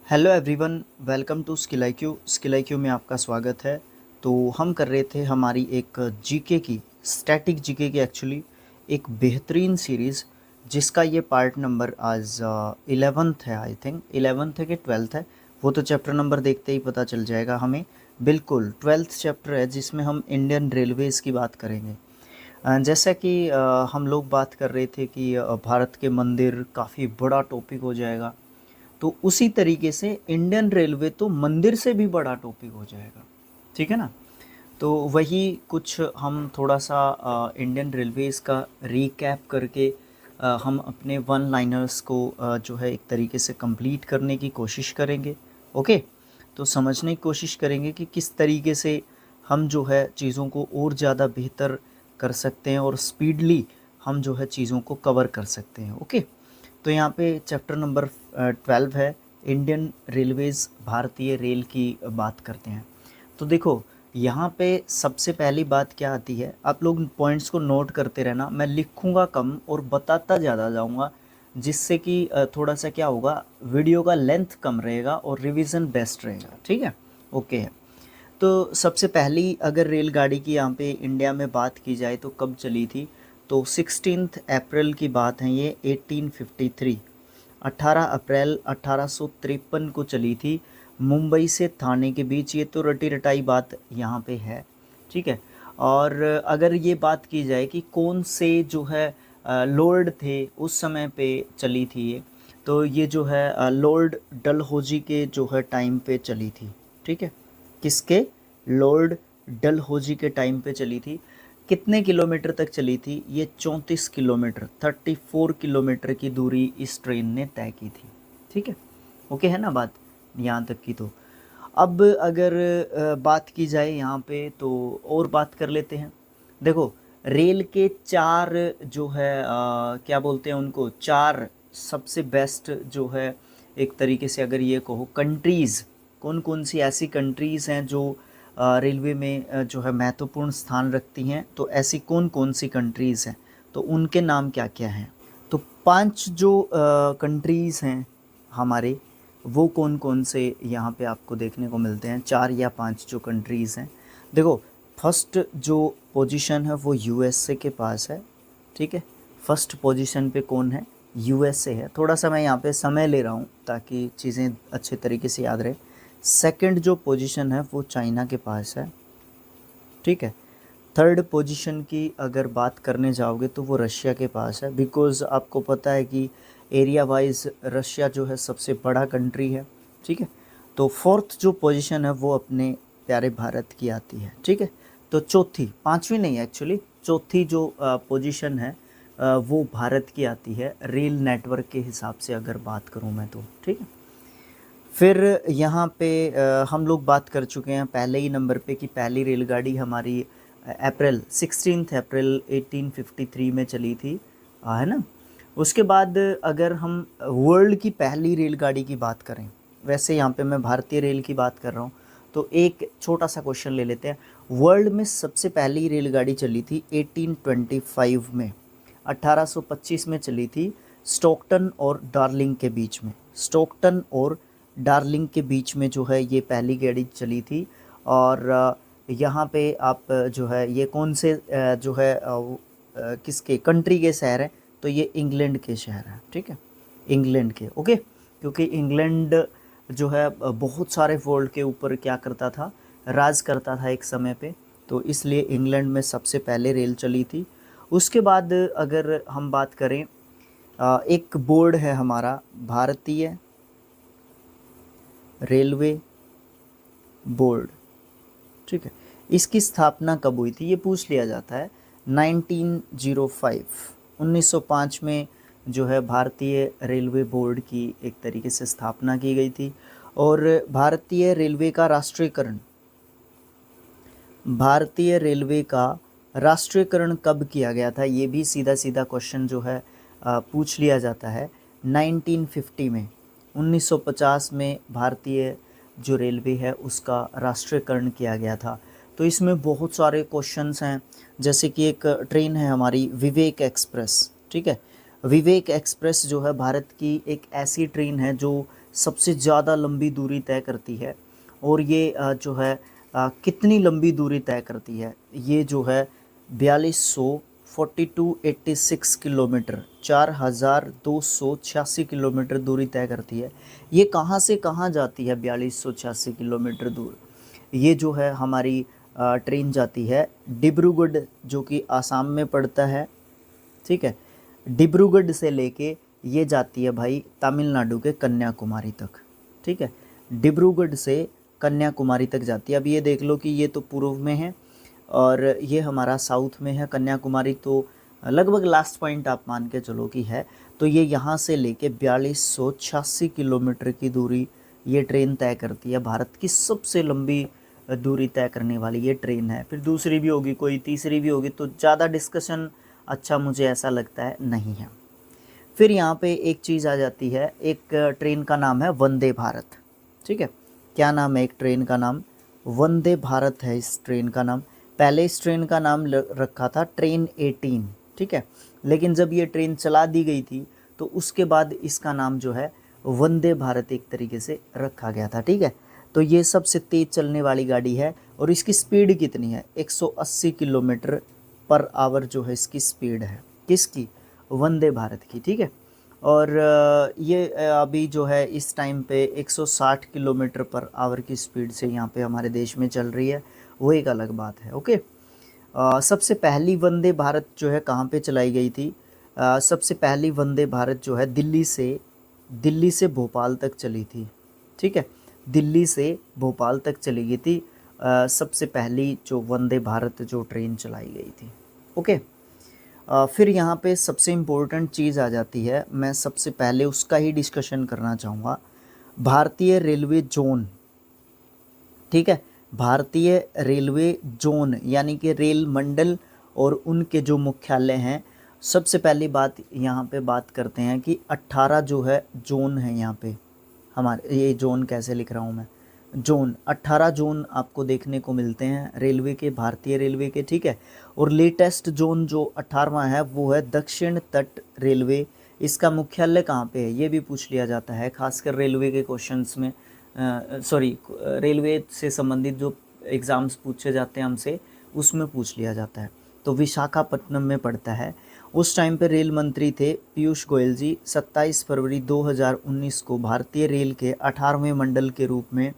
Hello everyone, welcome to Skill IQ. Skill IQ में आपका स्वागत है। तो हम कर रहे थे हमारी एक जीके की, स्टैटिक जीके की एक्चुअली एक बेहतरीन सीरीज़, जिसका ये पार्ट नंबर आज 11th है। आई थिंक 11th है कि 12th है, वो तो चैप्टर नंबर देखते ही पता चल जाएगा हमें। बिल्कुल 12th चैप्टर है, जिसमें हम इंडियन रेलवेज़ की बात करेंगे। जैसा कि हम लोग बात कर रहे थे कि भारत के मंदिर काफ़ी बड़ा टॉपिक हो जाएगा, तो उसी तरीके से इंडियन रेलवे तो मंदिर से भी बड़ा टॉपिक हो जाएगा। ठीक है ना। तो वही कुछ हम थोड़ा सा इंडियन रेलवेज़ का रीकैप करके हम अपने वन लाइनर्स को जो है एक तरीके से कंप्लीट करने की कोशिश करेंगे। ओके। तो समझने की कोशिश करेंगे कि किस तरीके से हम जो है चीज़ों को और ज़्यादा बेहतर कर सकते हैं और स्पीडली हम जो है चीज़ों को कवर कर सकते हैं। ओके। तो यहाँ पे चैप्टर नंबर 12 है, इंडियन रेलवेज़, भारतीय रेल की बात करते हैं। तो देखो, यहाँ पे सबसे पहली बात क्या आती है, आप लोग पॉइंट्स को नोट करते रहना। मैं लिखूँगा कम और बताता ज़्यादा जाऊँगा, जिससे कि थोड़ा सा क्या होगा, वीडियो का लेंथ कम रहेगा और रिवीजन बेस्ट रहेगा। ठीक है, ओके है। तो सबसे पहली अगर रेलगाड़ी की यहाँ पे इंडिया में बात की जाए तो कब चली थी, तो 16 अप्रैल की बात है ये, 1853। 18 अप्रैल 1853 को चली थी, मुंबई से थाने के बीच। ये तो रटी रटाई बात यहाँ पे है। ठीक है। और अगर ये बात की जाए कि कौन से जो है लॉर्ड थे उस समय पे चली थी ये, तो ये जो है लॉर्ड डलहौजी के जो है टाइम पे चली थी। ठीक है। किसके? लॉर्ड डलहौजी के टाइम पे चली थी। कितने किलोमीटर तक चली थी ये? 34 किलोमीटर, 34 किलोमीटर की दूरी इस ट्रेन ने तय की थी। ठीक है, ओके है ना बात यहाँ तक की। तो अब अगर बात की जाए यहाँ पे, तो और बात कर लेते हैं। देखो, रेल के चार जो है क्या बोलते हैं उनको, चार सबसे बेस्ट जो है एक तरीके से अगर ये कहो कंट्रीज़, कौन कौन सी ऐसी कंट्रीज़ हैं जो रेलवे में जो है महत्वपूर्ण स्थान रखती हैं, तो ऐसी कौन कौन सी कंट्रीज़ हैं, तो उनके नाम क्या क्या हैं। तो 5 जो कंट्रीज़ हैं हमारे, वो कौन कौन से यहाँ पे आपको देखने को मिलते हैं, 4 या 5 जो कंट्रीज़ हैं। देखो, फर्स्ट जो पोजीशन है वो यूएसए के पास है। ठीक है, फर्स्ट पोजीशन पे कौन है? यूएसए है। थोड़ा सा मैं यहाँ पे समय ले रहा हूँ ताकि चीज़ें अच्छे तरीके से याद रहे। सेकंड जो पोजीशन है वो चाइना के पास है। ठीक है। थर्ड पोजीशन की अगर बात करने जाओगे तो वो रशिया के पास है, बिकॉज़ आपको पता है कि एरिया वाइज रशिया जो है सबसे बड़ा कंट्री है। ठीक है। तो फोर्थ जो पोजीशन है वो अपने प्यारे भारत की आती है। ठीक है। तो चौथी, पांचवी नहीं एक्चुअली, चौथी जो पोजीशन है वो भारत की आती है रेल नेटवर्क के हिसाब से अगर बात करूं मैं तो। ठीक है। फिर यहाँ पे हम लोग बात कर चुके हैं पहले ही नंबर पे कि पहली रेलगाड़ी हमारी अप्रैल 16 अप्रैल 1853 में चली थी, है ना। उसके बाद अगर हम वर्ल्ड की पहली रेलगाड़ी की बात करें, वैसे यहाँ पे मैं भारतीय रेल की बात कर रहा हूँ, तो एक छोटा सा क्वेश्चन ले लेते हैं। वर्ल्ड में सबसे पहली रेलगाड़ी चली थी 1825 में, 1825 में चली थी, स्टॉकटन और डार्लिंग के बीच में। स्टॉकटन और डार्लिंग के बीच में जो है ये पहली गाड़ी चली थी। और यहाँ पे आप जो है ये कौन से जो है किसके कंट्री के शहर हैं, तो ये इंग्लैंड के शहर हैं। ठीक है, इंग्लैंड के। ओके, क्योंकि इंग्लैंड जो है बहुत सारे वर्ल्ड के ऊपर क्या करता था, राज करता था एक समय पे, तो इसलिए इंग्लैंड में सबसे पहले रेल चली थी। उसके बाद अगर हम बात करें, एक बोर्ड है हमारा भारतीय रेलवे बोर्ड। ठीक है, इसकी स्थापना कब हुई थी ये पूछ लिया जाता है। 1905, 1905 में जो है भारतीय रेलवे बोर्ड की एक तरीके से स्थापना की गई थी। और भारतीय रेलवे का राष्ट्रीयकरण, भारतीय रेलवे का राष्ट्रीयकरण कब किया गया था, ये भी सीधा सीधा क्वेश्चन जो है पूछ लिया जाता है। 1950 में, 1950 में भारतीय जो रेलवे है उसका राष्ट्रीयकरण किया गया था। तो इसमें बहुत सारे क्वेश्चंस हैं, जैसे कि एक ट्रेन है हमारी विवेक एक्सप्रेस। ठीक है, विवेक एक्सप्रेस जो है भारत की एक ऐसी ट्रेन है जो सबसे ज़्यादा लंबी दूरी तय करती है। और ये जो है कितनी लंबी दूरी तय करती है, ये जो है 4286 किलोमीटर, 4286 किलोमीटर दूरी तय करती है। ये कहाँ से कहाँ जाती है 4286 किलोमीटर दूर? ये जो है हमारी ट्रेन जाती है डिब्रूगढ़, जो कि आसाम में पड़ता है, ठीक है। डिब्रूगढ़ से लेके ये जाती है भाई तमिलनाडु के कन्याकुमारी तक, ठीक है। डिब्रूगढ़ से कन्याकुमारी तक जाती है। अब ये देख लो कि ये तो पूर्व में है और ये हमारा साउथ में है। कन्याकुमारी तो लगभग लास्ट पॉइंट आप मान के चलो कि है। तो ये यहाँ से लेके 4286 किलोमीटर की दूरी ये ट्रेन तय करती है। भारत की सबसे लंबी दूरी तय करने वाली ये ट्रेन है। फिर दूसरी भी होगी, कोई तीसरी भी होगी, तो ज़्यादा डिस्कशन अच्छा मुझे ऐसा लगता है नहीं है। फिर यहाँ पे एक चीज़ आ जाती है, एक ट्रेन का नाम है वंदे भारत, ठीक है। क्या नाम है एक ट्रेन का नाम? वंदे भारत है इस ट्रेन का नाम। पहले इस ट्रेन का नाम रखा था ट्रेन 18, ठीक है। लेकिन जब ये ट्रेन चला दी गई थी तो उसके बाद इसका नाम जो है वंदे भारत एक तरीके से रखा गया था, ठीक है। तो ये सबसे तेज़ चलने वाली गाड़ी है और इसकी स्पीड कितनी है? 180 किलोमीटर पर आवर जो है इसकी स्पीड है। किसकी? वंदे भारत की, ठीक है। और ये अभी जो है इस टाइम पे 160 किलोमीटर पर आवर की स्पीड से यहाँ पे हमारे देश में चल रही है, वो एक अलग बात है, ओके। सबसे पहली वंदे भारत जो है कहाँ पे चलाई गई थी? सबसे पहली वंदे भारत जो है दिल्ली से भोपाल तक चली थी, ठीक है। दिल्ली से भोपाल तक चली गई थी सबसे पहली जो वंदे भारत जो ट्रेन चलाई गई थी, ओके। फिर यहाँ पे सबसे इम्पोर्टेंट चीज़ आ जाती है, मैं सबसे पहले उसका ही डिस्कशन करना चाहूँगा। भारतीय रेलवे जोन, ठीक है। भारतीय रेलवे जोन यानी कि रेल मंडल और उनके जो मुख्यालय हैं। सबसे पहली बात यहाँ पे बात करते हैं कि 18 जो है जोन है यहाँ पे हमारे। ये जोन कैसे लिख रहा हूँ मैं? जोन 18 जोन आपको देखने को मिलते हैं रेलवे के, भारतीय रेलवे के, ठीक है। और लेटेस्ट जोन जो 18वां है वो है दक्षिण तट रेलवे। इसका मुख्यालय कहाँ पे है ये भी पूछ लिया जाता है, खासकर रेलवे के क्वेश्चंस में, सॉरी रेलवे से संबंधित जो एग्ज़ाम्स पूछे जाते हैं हमसे उसमें पूछ लिया जाता है। तो विशाखापट्टनम में पड़ता है। उस टाइम पे रेल मंत्री थे पीयूष गोयल जी। 27 फरवरी 2019 को भारतीय रेल के 18वें मंडल के रूप में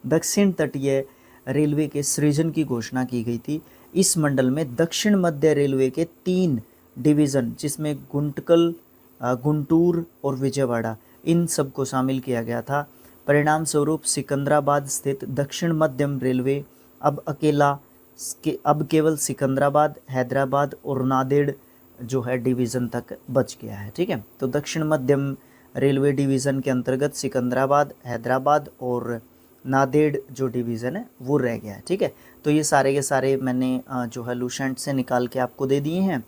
दक्षिण तटीय रेलवे के सृजन की घोषणा की गई थी। इस मंडल में दक्षिण मध्य रेलवे के 3 डिवीज़न, जिसमें गुंटकल, गुंटूर और विजयवाड़ा, इन सब को शामिल किया गया था। परिणाम स्वरूप सिकंदराबाद स्थित दक्षिण मध्यम रेलवे अब केवल सिकंदराबाद, हैदराबाद और नांदेड़ जो है डिवीज़न तक बच गया है, ठीक है। तो दक्षिण मध्यम रेलवे डिवीज़न के अंतर्गत सिकंदराबाद, हैदराबाद और नांदेड़ जो डिवीज़न है वो रह गया है, ठीक है। तो ये सारे के सारे मैंने जो है लूसेंट से निकाल के आपको दे दिए हैं।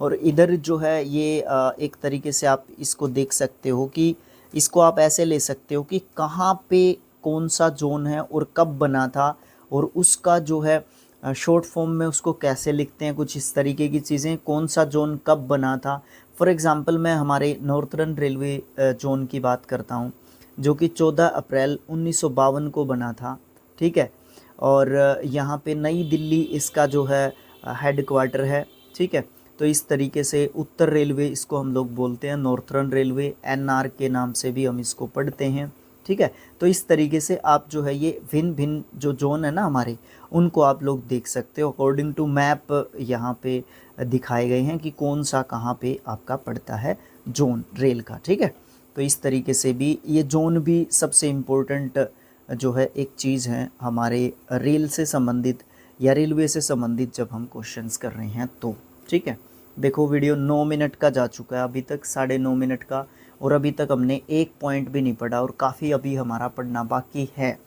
और इधर जो है ये एक तरीके से आप इसको देख सकते हो कि इसको आप ऐसे ले सकते हो कि कहाँ पे कौन सा जोन है और कब बना था, और उसका जो है शॉर्ट फॉर्म में उसको कैसे लिखते हैं, कुछ इस तरीके की चीज़ें, कौन सा जोन कब बना था। फॉर एग्ज़ाम्पल मैं हमारे नॉर्थर्न रेलवे जोन की बात करता हूँ, जो कि 14 अप्रैल 1952 को बना था, ठीक है। और यहाँ पे नई दिल्ली इसका जो है हेड क्वार्टर है, ठीक है। तो इस तरीके से उत्तर रेलवे इसको हम लोग बोलते हैं, नॉर्थर्न रेलवे, एनआर के नाम से भी हम इसको पढ़ते हैं, ठीक है। तो इस तरीके से आप जो है ये भिन्न भिन्न जो जोन है ना हमारे, उनको आप लोग देख सकते हो। अकॉर्डिंग टू मैप यहाँ पे दिखाए गए हैं कि कौन सा कहाँ पे आपका पड़ता है जोन रेल का, ठीक है। तो इस तरीके से भी ये जोन भी सबसे इम्पोर्टेंट जो है एक चीज़ है हमारे रेल से संबंधित या रेलवे से संबंधित जब हम क्वेश्चंस कर रहे हैं तो, ठीक है। देखो वीडियो 9 मिनट का जा चुका है, अभी तक 9.5 मिनट का, और अभी तक हमने एक पॉइंट भी नहीं पढ़ा और काफ़ी अभी हमारा पढ़ना बाकी है।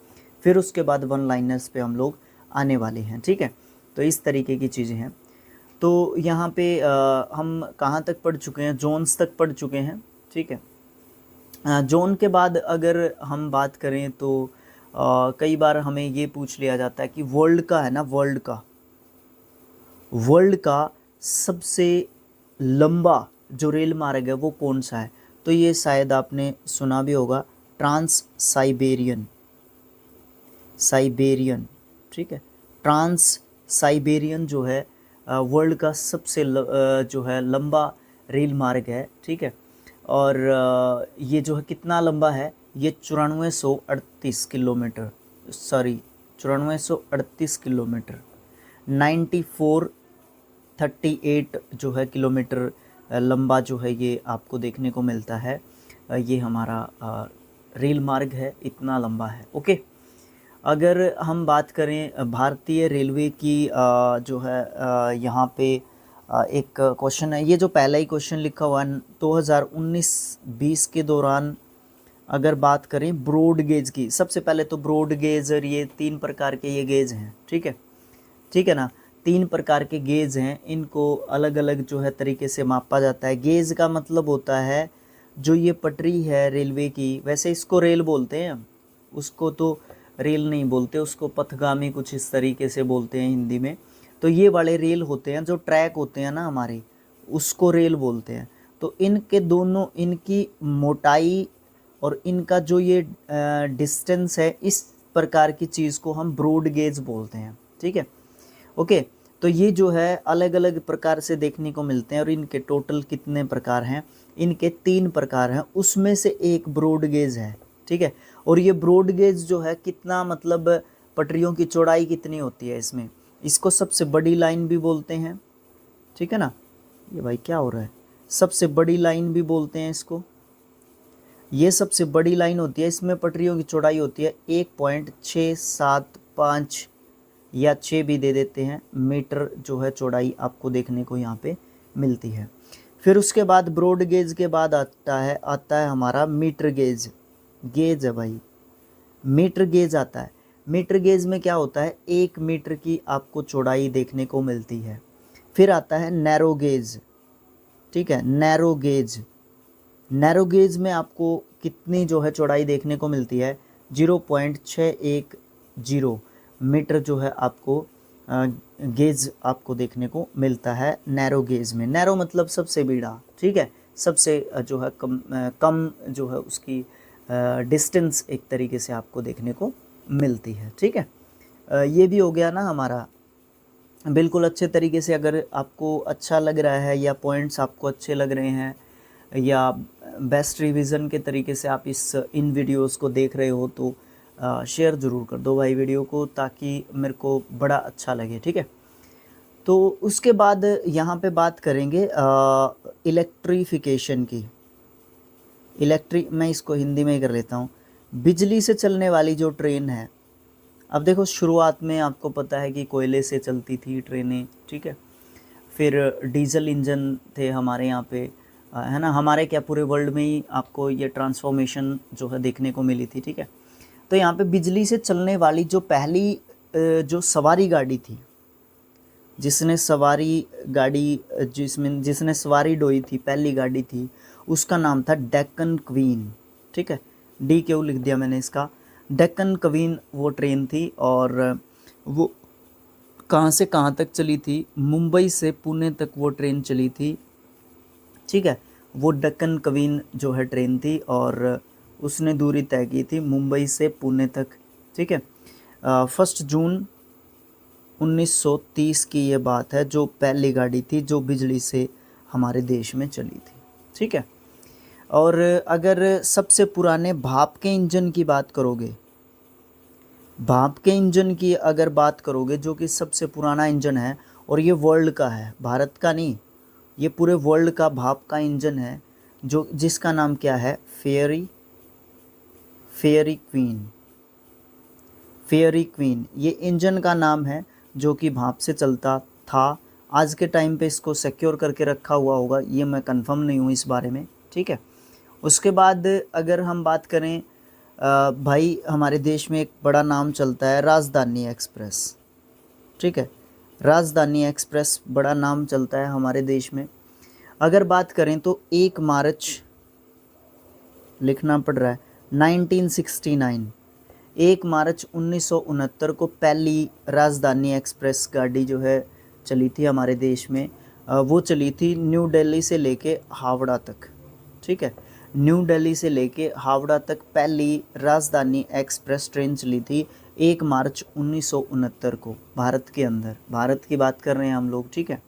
फिर उसके बाद वन लाइनर्स पे हम लोग आने वाले हैं, ठीक है। तो इस तरीके की चीज़ें हैं। तो यहाँ पे हम कहाँ तक पढ़ चुके हैं? जोन्स तक पढ़ चुके हैं, ठीक है। जोन के बाद अगर हम बात करें तो कई बार हमें ये पूछ लिया जाता है कि वर्ल्ड का है ना, वर्ल्ड का सबसे लंबा जो रेल मार्ग है वो कौन सा है? तो ये शायद आपने सुना भी होगा, ट्रांस साइबेरियन, साइबेरियन, ठीक है। ट्रांस साइबेरियन जो है वर्ल्ड का सबसे जो है लंबा रेल मार्ग है, ठीक है। और ये जो है कितना लंबा है, ये 9438 किलोमीटर, सॉरी 9438 किलोमीटर, 9438 जो है किलोमीटर लंबा जो है ये आपको देखने को मिलता है। ये हमारा रेल मार्ग है, इतना लंबा है। ओके, अगर हम बात करें भारतीय रेलवे की जो है यहाँ पे एक क्वेश्चन है, ये जो पहला ही क्वेश्चन लिखा हुआ है 2019-20 के दौरान अगर बात करें ब्रॉड गेज की, सबसे पहले तो ब्रॉड गेज और ये 3 प्रकार के ये गेज हैं, ठीक है, ठीक है ना। 3 प्रकार के गेज हैं, इनको अलग अलग जो है तरीके से मापा जाता है। गेज का मतलब होता है जो ये पटरी है रेलवे की, वैसे इसको रेल बोलते हैं, उसको तो रेल नहीं बोलते, उसको पथगामी कुछ इस तरीके से बोलते हैं हिंदी में। तो ये वाले रेल होते हैं, जो ट्रैक होते हैं ना हमारे, उसको रेल बोलते हैं। तो इनके दोनों, इनकी मोटाई और इनका जो ये डिस्टेंस है, इस प्रकार की चीज़ को हम ब्रॉड गेज बोलते हैं, ठीक है। ओके, तो ये जो है अलग अलग प्रकार से देखने को मिलते हैं। और इनके टोटल कितने प्रकार हैं, इनके 3 प्रकार हैं, उसमें से एक ब्रॉड गेज है, ठीक है। और ये ब्रॉड गेज जो है कितना, मतलब पटरियों की चौड़ाई कितनी होती है इसमें, इसको सबसे बड़ी लाइन भी बोलते हैं, ठीक है ना। ये भाई क्या हो रहा है, सबसे बड़ी लाइन भी बोलते हैं इसको। ये सबसे बड़ी लाइन होती है, इसमें पटरियों की चौड़ाई होती है 1.675 या 6 भी दे देते हैं मीटर जो है चौड़ाई आपको देखने को यहाँ पे मिलती है। फिर उसके बाद ब्रॉड गेज के बाद आता है हमारा मीटर गेज। गेज है भाई, मीटर गेज आता है। मीटर गेज में क्या होता है, 1 मीटर की आपको चौड़ाई देखने को मिलती है। फिर आता है नैरो गेज, ठीक है, नैरो गेज। नैरो गेज में आपको कितनी जो है चौड़ाई देखने को मिलती है, 0.610 मीटर जो है आपको गेज आपको देखने को मिलता है नैरो गेज में। नैरो मतलब सबसे बीड़ा, ठीक है, सबसे जो है कम जो है उसकी डिस्टेंस एक तरीके से आपको देखने को मिलती है, ठीक है। ये भी हो गया ना हमारा, बिल्कुल अच्छे तरीके से। अगर आपको अच्छा लग रहा है या पॉइंट्स आपको अच्छे लग रहे हैं या बेस्ट रिवीजन के तरीके से आप इन वीडियोस को देख रहे हो तो शेयर ज़रूर कर दो भाई वीडियो को, ताकि मेरे को बड़ा अच्छा लगे, ठीक है। तो उसके बाद यहाँ पे बात करेंगे इलेक्ट्रिफिकेशन की। मैं इसको हिंदी में ही कर लेता हूँ। बिजली से चलने वाली जो ट्रेन है, अब देखो शुरुआत में आपको पता है कि कोयले से चलती थी ट्रेनें, ठीक है। फिर डीजल इंजन थे हमारे यहाँ पे, है ना, हमारे क्या पूरे वर्ल्ड में ही आपको ये ट्रांसफॉर्मेशन जो है देखने को मिली थी, ठीक है। तो यहाँ पे बिजली से चलने वाली जो पहली जो सवारी गाड़ी थी, जिसने सवारी ढोई थी, पहली गाड़ी थी, उसका नाम था डेक्कन क्वीन, ठीक है। डी क्यों लिख दिया मैंने इसका, डेक्कन क्वीन वो ट्रेन थी। और वो कहाँ से कहाँ तक चली थी, मुंबई से पुणे तक वो ट्रेन चली थी, ठीक है। वो डेक्कन क्वीन जो है ट्रेन थी और उसने दूरी तय की थी मुंबई से पुणे तक, ठीक है। 1 जून 1930 की ये बात है, जो पहली गाड़ी थी जो बिजली से हमारे देश में चली थी, ठीक है। और अगर सबसे पुराने भाप के इंजन की बात करोगे, भाप के इंजन की अगर बात करोगे, जो कि सबसे पुराना इंजन है और ये वर्ल्ड का है, भारत का नहीं, ये पूरे वर्ल्ड का भाप का इंजन है, जो जिसका नाम क्या है, फेयरी क्वीन। ये इंजन का नाम है जो कि भाप से चलता था। आज के टाइम पे इसको सिक्योर करके रखा हुआ होगा, ये मैं कंफर्म नहीं हूँ इस बारे में, ठीक है। उसके बाद अगर हम बात करें भाई, हमारे देश में एक बड़ा नाम चलता है राजधानी एक्सप्रेस, ठीक है। राजधानी एक्सप्रेस बड़ा नाम चलता है हमारे देश में। अगर बात करें तो 1 मार्च लिखना पड़ रहा है 1969, 1 मार्च 1969 को पहली राजधानी एक्सप्रेस गाड़ी जो है चली थी हमारे देश में। वो चली थी न्यू दिल्ली से लेके हावड़ा तक, ठीक है। न्यू दिल्ली से लेके हावड़ा तक पहली राजधानी एक्सप्रेस ट्रेन चली थी 1 मार्च 1969 को भारत के अंदर। भारत की बात कर रहे हैं हम लोग, ठीक है।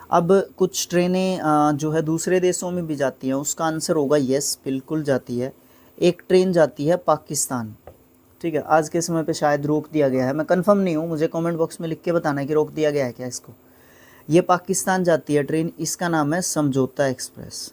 अब कुछ ट्रेनें जो है दूसरे देशों में भी जाती हैं, उसका आंसर होगा यस, बिल्कुल जाती है। एक ट्रेन जाती है पाकिस्तान, ठीक है। आज के समय पे शायद रोक दिया गया है, मैं कंफर्म नहीं हूँ, मुझे कमेंट बॉक्स में लिख के बताना है कि रोक दिया गया है क्या इसको। ये पाकिस्तान जाती है ट्रेन, इसका नाम है समझौता एक्सप्रेस।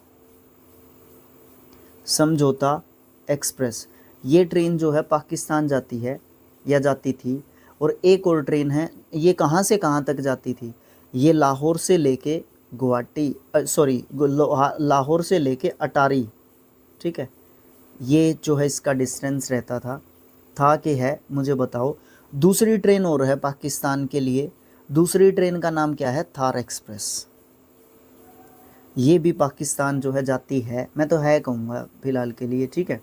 समझौता एक्सप्रेस ये ट्रेन जो है पाकिस्तान जाती है या जाती थी। और एक और ट्रेन है, ये कहाँ से कहाँ तक जाती थी, ये लाहौर से लेके गुवाहाटी, सॉरी लाहौर से लेके अटारी, ठीक है। ये जो है इसका डिस्टेंस रहता था कि है, मुझे बताओ। दूसरी ट्रेन और है पाकिस्तान के लिए, दूसरी ट्रेन का नाम क्या है, थार एक्सप्रेस। ये भी पाकिस्तान जो है जाती है, मैं तो है कहूँगा फ़िलहाल के लिए, ठीक है।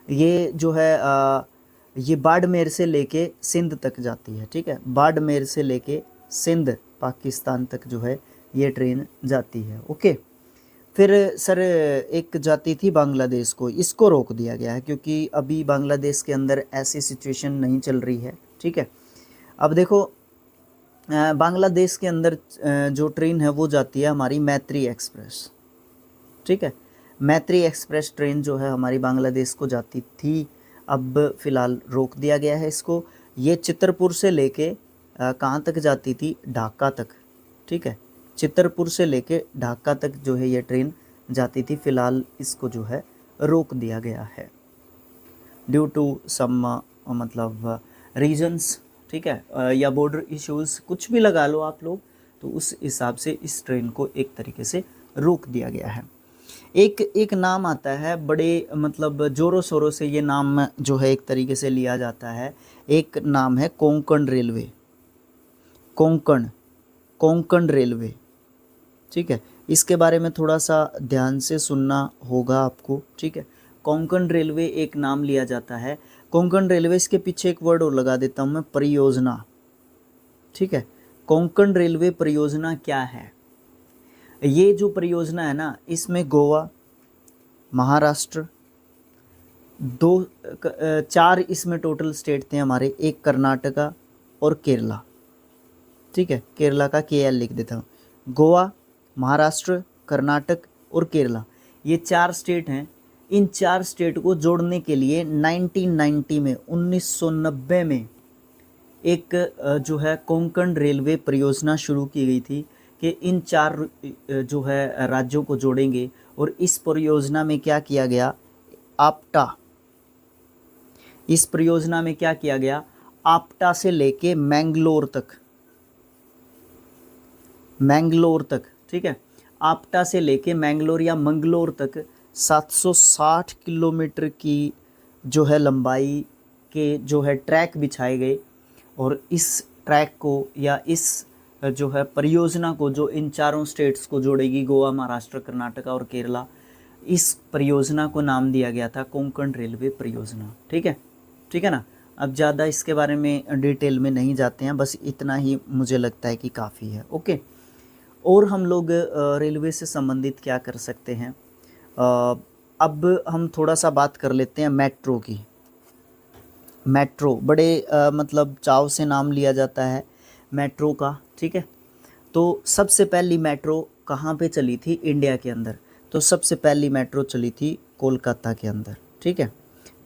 ये जो है ये बाड़मेर से लेके सिंध तक जाती है, ठीक है। बाड़मेर से लेके सिंध पाकिस्तान तक जो है ये ट्रेन जाती है, ओके। फिर सर एक जाती थी बांग्लादेश को, इसको रोक दिया गया है क्योंकि अभी बांग्लादेश के अंदर ऐसी सिचुएशन नहीं चल रही है, ठीक है। अब देखो बांग्लादेश के अंदर जो ट्रेन है वो जाती है हमारी मैत्री एक्सप्रेस, ठीक है। मैत्री एक्सप्रेस ट्रेन जो है हमारी बांग्लादेश को जाती थी, अब फ़िलहाल रोक दिया गया है इसको। ये चित्रपुर से लेके कहाँ तक जाती थी, ढाका तक, ठीक है। चित्रपुर से लेके ढाका तक जो है ये ट्रेन जाती थी, फ़िलहाल इसको जो है रोक दिया गया है ड्यू टू सम मतलब रीजंस, ठीक है, या बॉर्डर इश्यूज़, कुछ भी लगा लो आप लोग, तो उस हिसाब से इस ट्रेन को एक तरीके से रोक दिया गया है। एक नाम आता है बड़े मतलब ज़ोरों शोरों से, ये नाम जो है एक तरीके से लिया जाता है, एक नाम है कोंकण रेलवे। कोंकण रेलवे, ठीक है। इसके बारे में थोड़ा सा ध्यान से सुनना होगा आपको, ठीक है। कोंकण रेलवे एक नाम लिया जाता है। कोंकण रेलवे, इसके पीछे एक वर्ड और लगा देता हूँ मैं, परियोजना, ठीक है। कोंकण रेलवे परियोजना क्या है, ये जो परियोजना है ना, इसमें गोवा, महाराष्ट्र, 4 इसमें टोटल स्टेट थे हमारे, एक कर्नाटका और केरला, ठीक है। केरला का KL लिख देता हूँ। गोवा, महाराष्ट्र, कर्नाटक और केरला, ये 4 स्टेट हैं। इन 4 स्टेट को जोड़ने के लिए 1990 में 1990 में एक जो है कोंकण रेलवे परियोजना शुरू की गई थी कि इन 4 जो है राज्यों को जोड़ेंगे। और इस परियोजना में क्या किया गया, आप्टा, इस परियोजना में क्या किया गया, आप्टा से लेके मैंगलोर तक, ठीक है। आप्टा से लेके मैंगलोर या मंगलोर तक 760 किलोमीटर की जो है लंबाई के जो है ट्रैक बिछाए गए। और इस ट्रैक को या इस जो है परियोजना को, जो इन 4 स्टेट्स को जोड़ेगी, गोवा, महाराष्ट्र, कर्नाटका और केरला, इस परियोजना को नाम दिया गया था कोंकण रेलवे परियोजना, ठीक है ना। अब ज़्यादा इसके बारे में डिटेल में नहीं जाते हैं, बस इतना ही मुझे लगता है कि काफ़ी है, ओके। और हम लोग रेलवे से संबंधित क्या कर सकते हैं, अब हम थोड़ा सा बात कर लेते हैं मेट्रो की। मेट्रो बड़े मतलब चाव से नाम लिया जाता है मेट्रो का, ठीक है। तो सबसे पहली मेट्रो कहाँ पे चली थी इंडिया के अंदर, तो सबसे पहली मेट्रो चली थी कोलकाता के अंदर, ठीक है।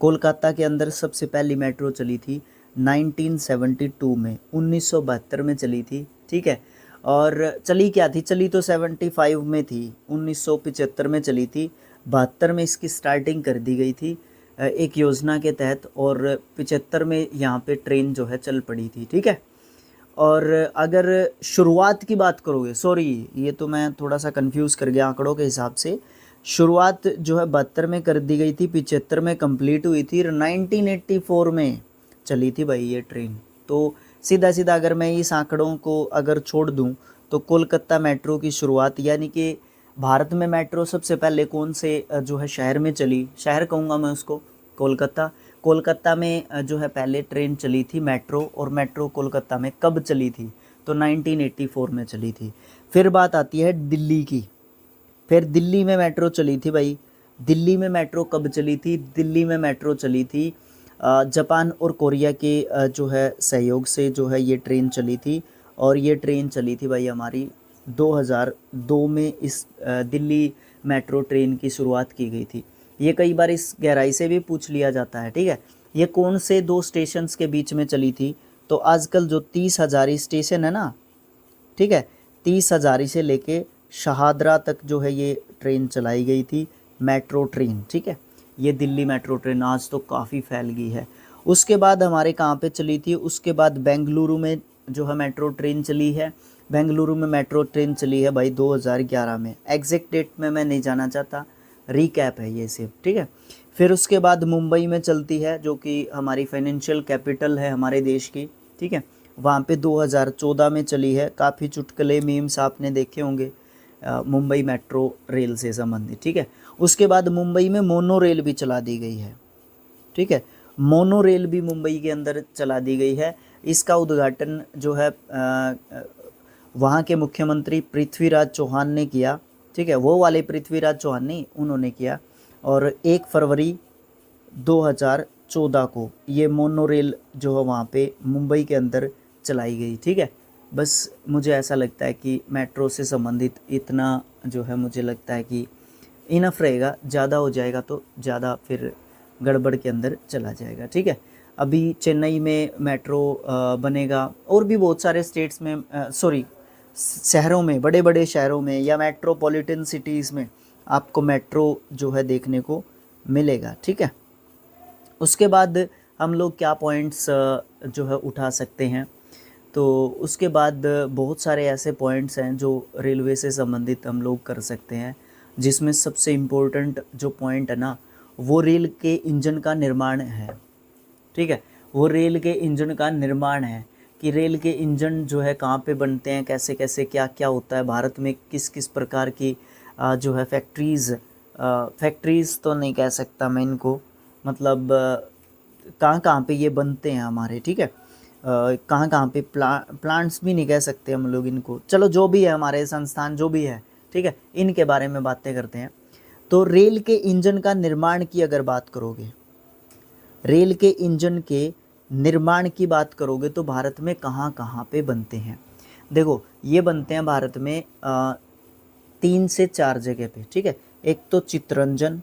कोलकाता के अंदर सबसे पहली मेट्रो चली थी 1972 में, 1972 में चली थी, ठीक है। और चली क्या थी, चली तो 75 में थी, 1975 में चली थी, 72 में इसकी स्टार्टिंग कर दी गई थी एक योजना के तहत, और 75 में यहाँ पे ट्रेन जो है चल पड़ी थी, ठीक है। और अगर शुरुआत की बात करोगे, सॉरी ये तो मैं थोड़ा सा कंफ्यूज कर गया आंकड़ों के हिसाब से, शुरुआत जो है 72 में कर दी गई थी, 75 में कंप्लीट हुई थी, और 1984 में चली थी भाई ये ट्रेन। तो सीधा सीधा अगर मैं इस आंकड़ों को अगर छोड़ दूं तो कोलकाता मेट्रो की शुरुआत, यानी कि भारत में मेट्रो सबसे पहले कौन से जो है शहर में चली, शहर कहूँगा मैं उसको, कोलकाता में जो है पहले ट्रेन चली थी मेट्रो, और मेट्रो कोलकाता में कब चली थी, तो 1984 में चली थी। फिर बात आती है दिल्ली की, फिर दिल्ली में मेट्रो चली थी भाई दिल्ली में मेट्रो कब चली थी? दिल्ली में मेट्रो चली थी जापान और कोरिया के जो है सहयोग से जो है ये ट्रेन चली थी। और ये ट्रेन चली थी भाई हमारी 2002 में। इस दिल्ली मेट्रो ट्रेन की शुरुआत की गई थी। ये कई बार इस गहराई से भी पूछ लिया जाता है, ठीक है। ये कौन से दो स्टेशंस के बीच में चली थी? तो आजकल जो 30 हजारी स्टेशन है ना, ठीक है, 30 हजारी से लेके शहादरा तक जो है ये ट्रेन चलाई गई थी, मेट्रो ट्रेन, ठीक है। ये दिल्ली मेट्रो ट्रेन आज तो काफ़ी फैल गई है। उसके बाद हमारे कहाँ पे चली थी? उसके बाद बेंगलुरु में जो है मेट्रो ट्रेन चली है। बेंगलुरु में मेट्रो ट्रेन चली है भाई 2011 में। एग्जैक्ट डेट में मैं नहीं जाना चाहता, रिकैप है ये सिर्फ, ठीक है। फिर उसके बाद मुंबई में चलती है, जो कि हमारी फाइनेंशियल कैपिटल है हमारे देश की, ठीक है। वहाँ पे 2014 में चली है। काफ़ी चुटकुले मीम्स आपने देखे होंगे मुंबई मेट्रो रेल से संबंधित, ठीक है। उसके बाद मुंबई में मोनो रेल भी चला दी गई है, ठीक है। मोनो रेल भी मुंबई के अंदर चला दी गई है। इसका उद्घाटन जो है वहाँ के मुख्यमंत्री पृथ्वीराज चौहान ने किया, ठीक है। वो वाले पृथ्वीराज चौहान नहीं, उन्होंने किया। और 1 फरवरी 2014 को ये मोनो रेल जो है वहाँ पे मुंबई के अंदर चलाई गई, ठीक है। बस मुझे ऐसा लगता है कि मेट्रो से संबंधित इतना जो है मुझे लगता है कि इनफ रहेगा। ज़्यादा हो जाएगा तो ज़्यादा फिर गड़बड़ के अंदर चला जाएगा, ठीक है। अभी चेन्नई में मेट्रो बनेगा, और भी बहुत सारे स्टेट्स में सॉरी शहरों में, बड़े बड़े शहरों में या मेट्रोपॉलिटन सिटीज़ में आपको मेट्रो जो है देखने को मिलेगा, ठीक है। उसके बाद हम लोग क्या पॉइंट्स जो है उठा सकते हैं? तो उसके बाद बहुत सारे ऐसे पॉइंट्स हैं जो रेलवे से संबंधित हम लोग कर सकते हैं, जिसमें सबसे इम्पोर्टेंट जो पॉइंट है ना, वो रेल के इंजन का निर्माण है, ठीक है। वो रेल के इंजन का निर्माण है कि रेल के इंजन जो है कहाँ पे बनते हैं, कैसे कैसे क्या क्या होता है, भारत में किस किस प्रकार की जो है फैक्ट्रीज़ तो नहीं कह सकता मैं इनको, मतलब कहाँ कहाँ पे ये बनते हैं हमारे, ठीक है। कहाँ कहाँ पे प्लांट्स भी नहीं कह सकते हम लोग इनको, चलो जो भी है हमारे संस्थान जो भी है, ठीक है, इनके बारे में बातें करते हैं। तो रेल के इंजन का निर्माण की अगर बात करोगे, रेल के इंजन के निर्माण की बात करोगे तो भारत में कहाँ कहाँ पे बनते हैं? देखो ये बनते हैं भारत में 3 से 4 जगह पे, ठीक है। एक तो चित्तरंजन,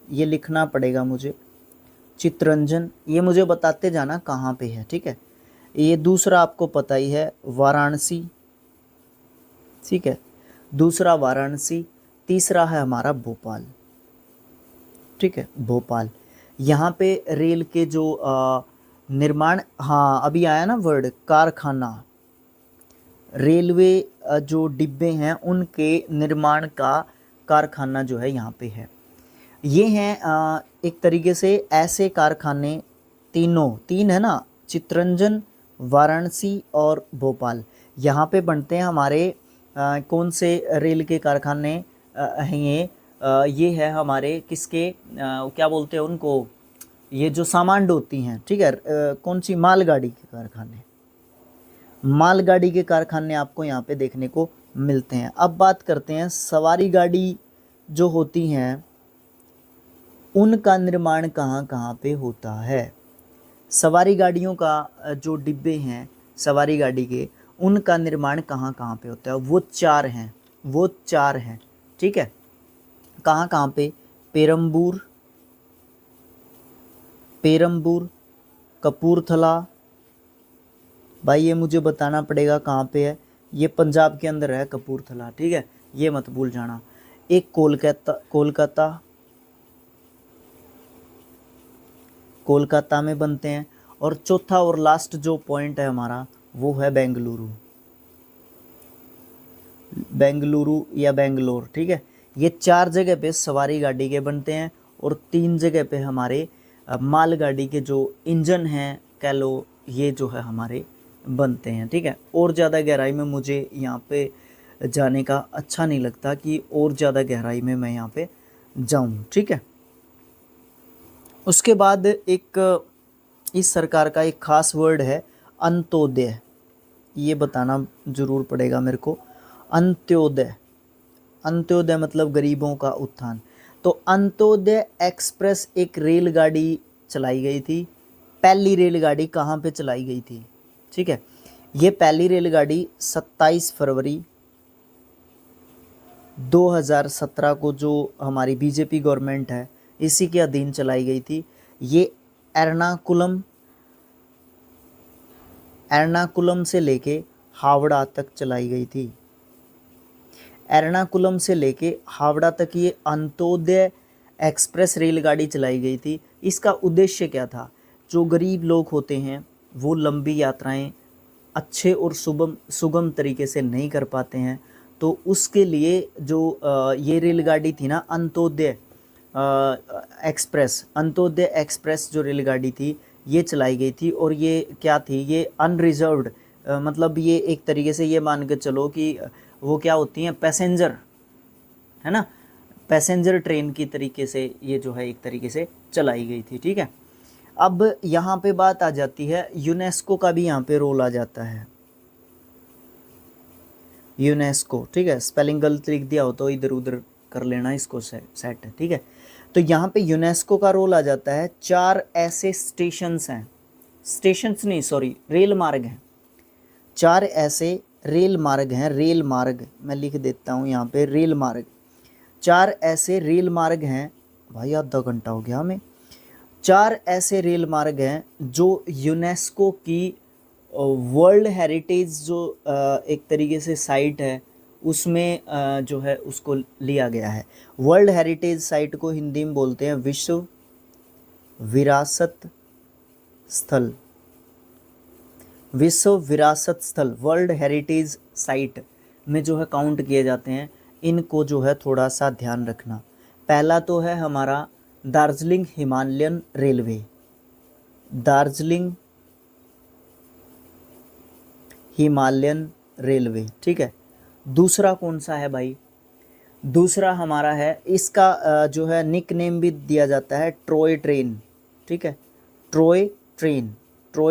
ये लिखना पड़ेगा मुझे, चित्तरंजन, ये मुझे बताते जाना कहाँ पे है, ठीक है। ये दूसरा आपको पता ही है वाराणसी, ठीक है, दूसरा वाराणसी। तीसरा है हमारा भोपाल, ठीक है, भोपाल। यहाँ पे रेल के जो निर्माण, हाँ अभी आया ना वर्ड कारखाना, रेलवे जो डिब्बे हैं उनके निर्माण का कारखाना जो है यहाँ पे है। ये हैं एक तरीके से ऐसे कारखाने, तीन है ना, चित्तरंजन, वाराणसी और भोपाल, यहाँ पे बनते हैं हमारे कौन से रेल के कारखाने हैं ये है हमारे किसके क्या बोलते हैं उनको, ये जो सामान ढोती हैं, ठीक है, कौन सी, मालगाड़ी के कारखाने, मालगाड़ी के कारखाने आपको यहाँ पे देखने को मिलते हैं। अब बात करते हैं सवारी गाड़ी जो होती हैं उनका निर्माण कहाँ कहाँ पे होता है। सवारी गाड़ियों का जो डिब्बे हैं सवारी गाड़ी के, उनका निर्माण कहाँ कहाँ पे होता है? वो चार हैं, ठीक है। कहाँ कहाँ पे? पेरम्बूर, कपूरथला, भाई ये मुझे बताना पड़ेगा कहाँ पे है। ये पंजाब के अंदर है कपूरथला, ठीक है, ये मत भूल जाना। एक कोलकाता में बनते हैं। और चौथा और लास्ट जो पॉइंट है हमारा वो है बेंगलुरु या बेंगलोर, ठीक है। ये 4 जगह पे सवारी गाड़ी के बनते हैं और 3 जगह पे हमारे मालगाड़ी के जो इंजन हैं कह लो, ये जो है हमारे बनते हैं, ठीक है। और ज़्यादा गहराई में मुझे यहाँ पे जाने का अच्छा नहीं लगता कि और ज़्यादा गहराई में मैं यहाँ पे जाऊँ, ठीक है। उसके बाद एक इस सरकार का एक ख़ास वर्ड है अंत्योदय, ये बताना ज़रूर पड़ेगा मेरे को। अंत्योदय मतलब गरीबों का उत्थान। तो अंत्योदय एक्सप्रेस एक रेलगाड़ी चलाई गई थी। पहली रेलगाड़ी कहाँ पे चलाई गई थी? ठीक है, ये पहली रेलगाड़ी 27 फरवरी 2017 को, जो हमारी बीजेपी गवर्नमेंट है इसी के अधीन चलाई गई थी। ये एर्नाकुलम से लेके हावड़ा तक चलाई गई थी। एर्नाकुलम से लेके हावड़ा तक ये अंत्योदय एक्सप्रेस रेलगाड़ी चलाई गई थी। इसका उद्देश्य क्या था? जो गरीब लोग होते हैं वो लंबी यात्राएं अच्छे और सुगम तरीके से नहीं कर पाते हैं, तो उसके लिए जो ये रेलगाड़ी थी ना, अंत्योदय एक्सप्रेस जो रेलगाड़ी थी ये चलाई गई थी। और ये क्या थी? ये अनरिजर्व्ड, मतलब ये एक तरीके से ये मान के चलो कि वो क्या होती हैं, पैसेंजर, है ना, पैसेंजर ट्रेन की तरीके से ये जो है एक तरीके से चलाई गई थी। ठीक है, अब यहाँ पे बात आ जाती है, यूनेस्को का भी यहाँ पे रोल आ जाता है। यूनेस्को, ठीक है, स्पेलिंग गलत लिख दिया हो तो इधर उधर कर लेना इसको सेट है। ठीक है, तो यहाँ पे यूनेस्को का रोल आ जाता है। 4 ऐसे स्टेशंस हैं, स्टेशंस नहीं सॉरी, रेल मार्ग हैं। 4 ऐसे रेल मार्ग हैं, रेल मार्ग मैं लिख देता हूँ यहाँ पे, रेल मार्ग। 4 ऐसे रेल मार्ग हैं, भाई आधा घंटा हो गया हमें। 4 ऐसे रेल मार्ग हैं जो यूनेस्को की वर्ल्ड हेरिटेज जो एक तरीके से साइट है उसमें जो है उसको लिया गया है। वर्ल्ड हेरिटेज साइट को हिंदी में बोलते हैं विश्व विरासत स्थल। विश्व विरासत स्थल, वर्ल्ड हेरिटेज साइट में जो है काउंट किए जाते हैं। इनको जो है थोड़ा सा ध्यान रखना। पहला तो है हमारा Darjeeling Himalayan railway, Darjeeling Himalayan railway. ठीक है, दूसरा कौन सा है भाई? दूसरा हमारा है, इसका जो है निक नेम भी दिया जाता है ट्रॉय ट्रेन। ठीक है, ट्रॉय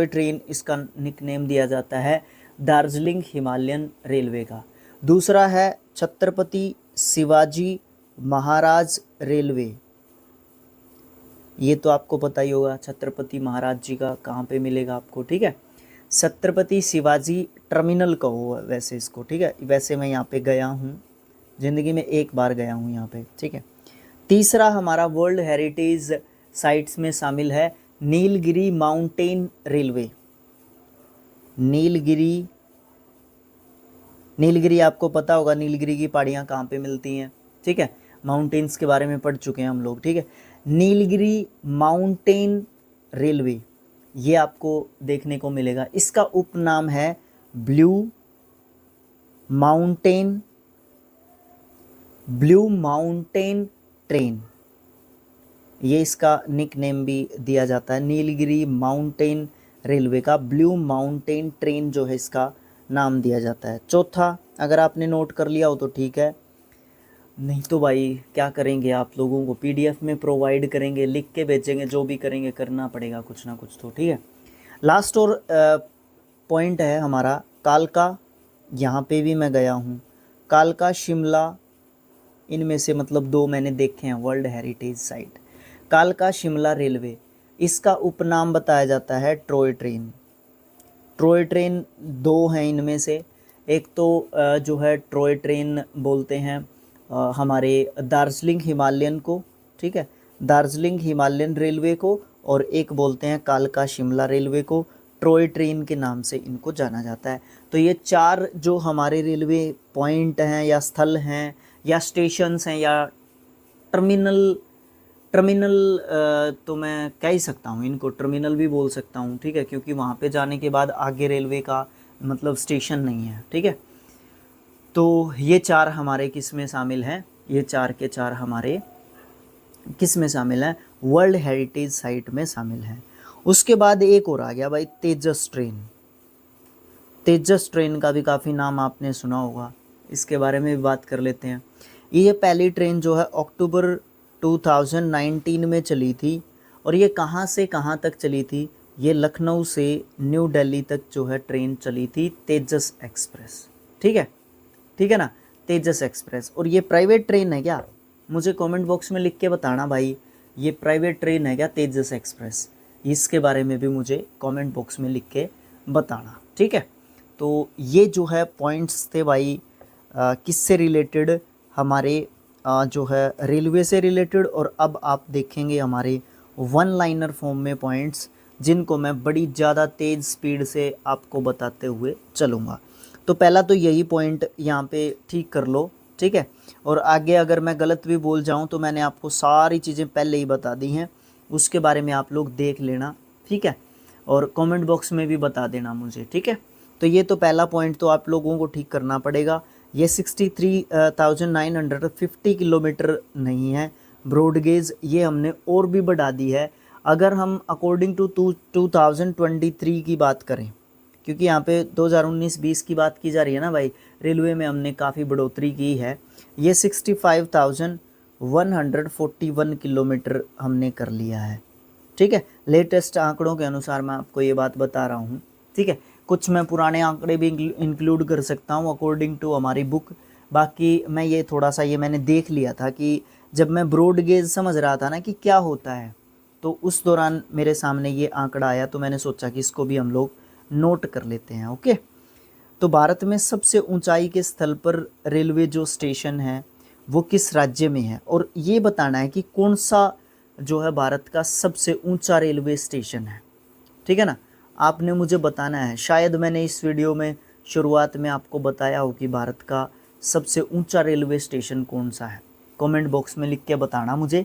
ट्रेन इसका निक नेम दिया जाता है दार्जिलिंग हिमालयन रेलवे का। दूसरा है छत्रपति शिवाजी महाराज रेलवे। ये तो आपको पता ही होगा, छत्रपति महाराज जी का कहाँ पे मिलेगा आपको। ठीक है, छत्रपति शिवाजी टर्मिनल कहो वैसे इसको। ठीक है, वैसे मैं यहाँ पे गया हूँ, ज़िंदगी में एक बार गया हूँ यहाँ पे। ठीक है, तीसरा हमारा वर्ल्ड हेरिटेज साइट्स में शामिल है नीलगिरी माउंटेन रेलवे। नीलगिरी आपको पता होगा, नीलगिरी की पहाड़ियाँ कहाँ पे मिलती हैं। ठीक है, माउंटेन्स के बारे में पढ़ चुके हैं हम लोग। ठीक है, नीलगिरी माउंटेन रेलवे ये आपको देखने को मिलेगा। इसका उपनाम है ब्लू माउंटेन ट्रेन, ये इसका निक नेम भी दिया जाता है। नीलगिरी माउंटेन रेलवे का ब्लू माउंटेन ट्रेन जो है इसका नाम दिया जाता है। चौथा, अगर आपने नोट कर लिया हो तो ठीक है, नहीं तो भाई क्या करेंगे, आप लोगों को पीडीएफ में प्रोवाइड करेंगे, लिख के भेजेंगे, जो भी करेंगे करना पड़ेगा कुछ ना कुछ तो। ठीक है, लास्ट और पॉइंट है हमारा कालका। यहाँ पे भी मैं गया हूँ, कालका शिमला, इनमें से मतलब 2 मैंने देखे हैं वर्ल्ड हेरिटेज साइट। कालका शिमला रेलवे, इसका उपनाम बताया जाता है ट्रॉय ट्रेन। ट्रॉय ट्रेन 2 हैं इनमें से, एक तो जो है ट्रॉय ट्रेन बोलते हैं हमारे दार्जिलिंग हिमालयन को। ठीक है, दार्जिलिंग हिमालयन रेलवे को, और एक बोलते हैं कालका शिमला रेलवे को। ट्रॉय ट्रेन के नाम से इनको जाना जाता है। तो ये 4 जो हमारे रेलवे पॉइंट हैं या स्थल हैं या स्टेशंस हैं या टर्मिनल तो मैं कह ही सकता हूँ, इनको टर्मिनल भी बोल सकता हूँ। ठीक है, क्योंकि वहाँ पे जाने के बाद आगे रेलवे का मतलब स्टेशन नहीं है। ठीक है, तो ये 4 हमारे किस में शामिल हैं? ये 4 के 4 हमारे किस में शामिल हैं? वर्ल्ड हेरिटेज साइट में शामिल हैं। उसके बाद एक और आ गया भाई, तेजस ट्रेन। तेजस ट्रेन का भी काफ़ी नाम आपने सुना होगा, इसके बारे में भी बात कर लेते हैं। ये पहली ट्रेन जो है अक्टूबर 2019 में चली थी, और ये कहाँ से कहाँ तक चली थी? ये लखनऊ से न्यू दिल्ली तक जो है ट्रेन चली थी, तेजस एक्सप्रेस। ठीक है ना, तेजस एक्सप्रेस। और ये प्राइवेट ट्रेन है क्या? मुझे कमेंट बॉक्स में लिख के बताना भाई, ये प्राइवेट ट्रेन है क्या तेजस एक्सप्रेस, इसके बारे में भी मुझे कमेंट बॉक्स में लिख के बताना, ठीक है। तो ये जो है पॉइंट्स थे भाई किससे रिलेटेड, हमारे जो है रेलवे से रिलेटेड। और अब आप देखेंगे हमारे वन लाइनर फॉर्म में पॉइंट्स, जिनको मैं बड़ी ज़्यादा तेज़ स्पीड से आपको बताते हुए चलूँगा। तो पहला तो यही पॉइंट यहाँ पे ठीक कर लो, ठीक है। और आगे अगर मैं गलत भी बोल जाऊँ तो मैंने आपको सारी चीज़ें पहले ही बता दी हैं, उसके बारे में आप लोग देख लेना, ठीक है। और कमेंट बॉक्स में भी बता देना मुझे, ठीक है। तो ये तो पहला पॉइंट तो आप लोगों को ठीक करना पड़ेगा। ये 63,950 किलोमीटर नहीं है ब्रॉड गेज, ये हमने और भी बढ़ा दी है। अगर हम अकॉर्डिंग टू 2023 की बात करें, क्योंकि यहाँ पे 2019-20 की बात की जा रही है ना भाई, रेलवे में हमने काफ़ी बढ़ोतरी की है। ये 65,141 किलोमीटर हमने कर लिया है, ठीक है। लेटेस्ट आंकड़ों के अनुसार मैं आपको ये बात बता रहा हूँ, ठीक है। कुछ मैं पुराने आंकड़े भी इंक्लूड कर सकता हूँ अकॉर्डिंग टू हमारी बुक। बाकी मैं ये थोड़ा सा ये मैंने देख लिया था कि जब मैं ब्रॉड गेज समझ रहा था ना कि क्या होता है, तो उस दौरान मेरे सामने ये आंकड़ा आया, तो मैंने सोचा कि इसको भी हम लोग नोट कर लेते हैं, ओके। तो भारत में सबसे ऊंचाई के स्थल पर रेलवे जो स्टेशन है वो किस राज्य में है, और ये बताना है कि कौन सा जो है भारत का सबसे ऊंचा रेलवे स्टेशन है, ठीक है ना। आपने मुझे बताना है। शायद मैंने इस वीडियो में शुरुआत में आपको बताया हो कि भारत का सबसे ऊंचा रेलवे स्टेशन कौन सा है, कमेंट बॉक्स में लिख के बताना मुझे।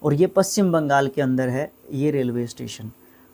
और ये पश्चिम बंगाल के अंदर है ये रेलवे स्टेशन।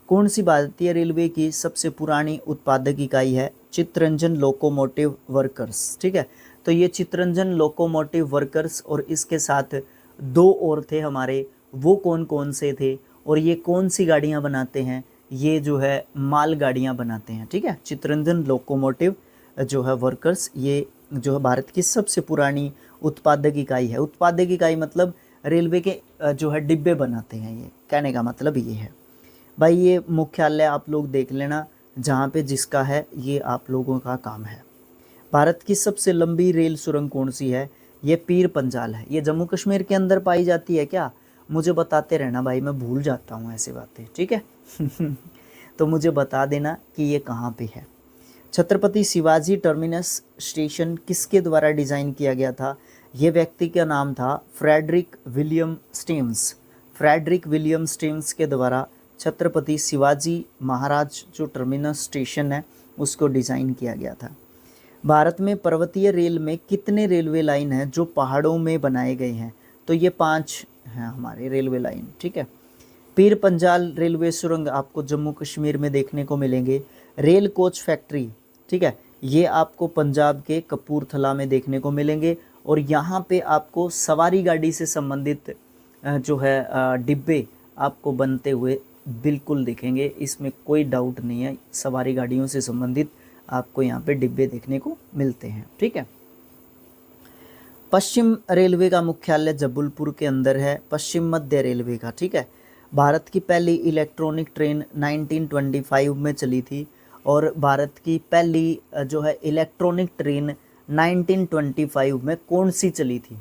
कौन सी भारतीय रेलवे की सबसे पुरानी उत्पादक इकाई है, चित्तरंजन लोकोमोटिव वर्कर्स, ठीक है। तो ये चित्तरंजन लोकोमोटिव वर्कर्स और इसके साथ दो और थे हमारे, वो कौन कौन से थे और ये कौन सी गाड़ियाँ बनाते हैं, ये जो है माल गाड़ियाँ बनाते हैं, ठीक है। चित्तरंजन लोकोमोटिव जो है वर्कर्स, ये जो है भारत की सबसे पुरानी उत्पादक इकाई है। उत्पादक इकाई मतलब रेलवे के जो है डिब्बे बनाते हैं, ये कहने का मतलब ये है भाई। ये मुख्यालय आप लोग देख लेना जहाँ पे जिसका है, ये आप लोगों का काम है। भारत की सबसे लंबी रेल सुरंग कौन सी है, ये पीर पंजाल है। ये जम्मू कश्मीर के अंदर पाई जाती है क्या, मुझे बताते रहना भाई, मैं भूल जाता हूँ ऐसी बातें, ठीक है। तो मुझे बता देना कि ये कहाँ पे है। छत्रपति शिवाजी टर्मिनस स्टेशन किसके द्वारा डिज़ाइन किया गया था, ये व्यक्ति का नाम था Frederick William Steve's. Frederick William Steve's के द्वारा छत्रपति शिवाजी महाराज जो टर्मिनस स्टेशन है उसको डिज़ाइन किया गया था। भारत में पर्वतीय रेल में कितने रेलवे लाइन हैं जो पहाड़ों में बनाए गए हैं, तो ये 5 हैं हमारे रेलवे लाइन, ठीक है। पीर पंजाल रेलवे सुरंग आपको जम्मू कश्मीर में देखने को मिलेंगे। रेल कोच फैक्ट्री, ठीक है, ये आपको पंजाब के कपूरथला में देखने को मिलेंगे। और यहाँ पे आपको सवारी गाड़ी से संबंधित जो है डिब्बे आपको बनते हुए बिल्कुल दिखेंगे, इसमें कोई डाउट नहीं है। सवारी गाड़ियों से संबंधित आपको यहाँ पे डिब्बे देखने को मिलते हैं, ठीक है। पश्चिम रेलवे का मुख्यालय जबलपुर के अंदर है, पश्चिम मध्य रेलवे का, ठीक है। भारत की पहली इलेक्ट्रॉनिक ट्रेन 1925 में चली थी, और भारत की पहली जो है इलेक्ट्रॉनिक ट्रेन 1925 में कौन सी चली थी,